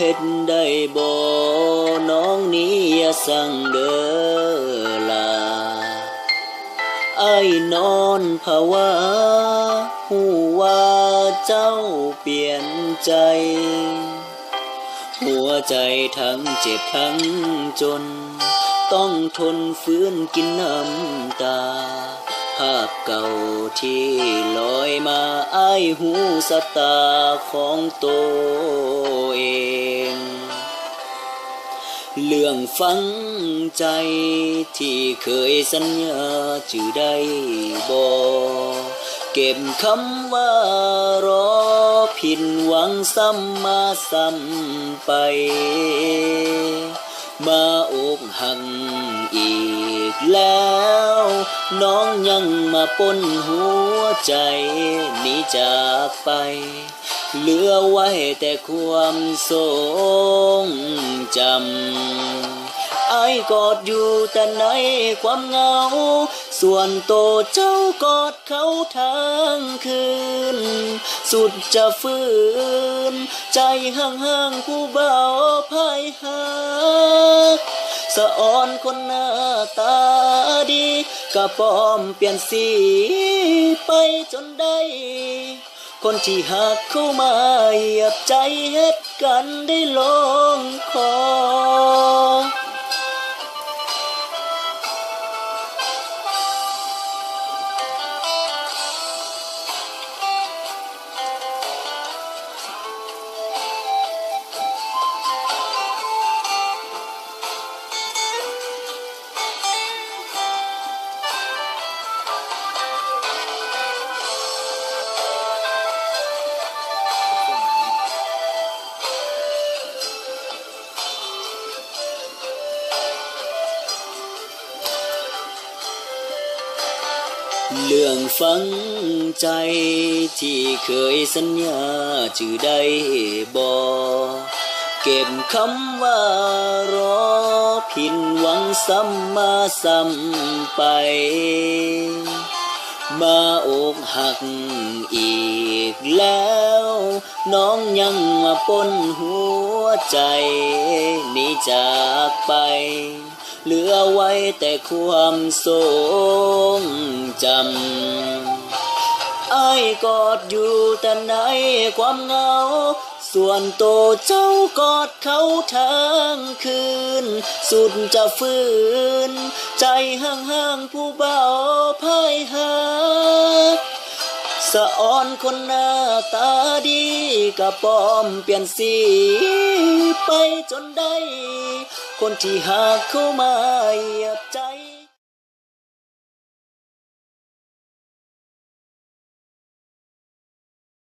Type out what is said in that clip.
เฮ็ดได้บ่น้องนี้อย่าสั่งเด้อล่ะอ้ายนอนภาวะหูว่าเจ้าเปลี่ยนใจหัวใจทั้งเจ็บทั้งจนต้องทนฟื้นกินน้ำตาภาพเก่าที่ลอยมาอ้ายหูสตาของตัวเองเรื่องฝังใจที่เคยสัญญาจื่อได้บ่เก็บคำว่ารอผิดหวังซ้ำมาซ้ำไปมาอกหักอีกแล้วน้องยังมาปนหัวใจหนีจากไปเหลือไว้แต่ความทรงจำอ้ายกอดอยู่แต่ในความเหงาส่วนโตเจ้ากอดเขาทั้งคืนสุดจะฟื้นใจห่างๆผู้เบาพ่ายหาสะอ่อนคนหน้าตาดีกะปลอมเปลี่ยนสีไปจนได้คนที่หักเข้ามาเหยียบใจเฮ็ดกันได้ลงคอเรื่องฝังใจที่เคยสัญญาจื่อได้บ่เก็บคำว่ารอผิดหวังซ้ำมาซ้ำไปมาอกหักอีกแล้วน้องยังมาปนหัวใจหนีจากไปเหลือไว้แต่ความทรงจำอ้ายกอดอยู่แต่ในความเหงาส่วนโตเจ้ากอดเขาทั้งคืนสุดจะฟื้นใจห่างๆผู้เบาพ่ายหาสะอ่อนคนหน้าตาดีกะปลอมเปลี่ยนสีไปจนได้คนที่หากเข้ามาเหยียบใจ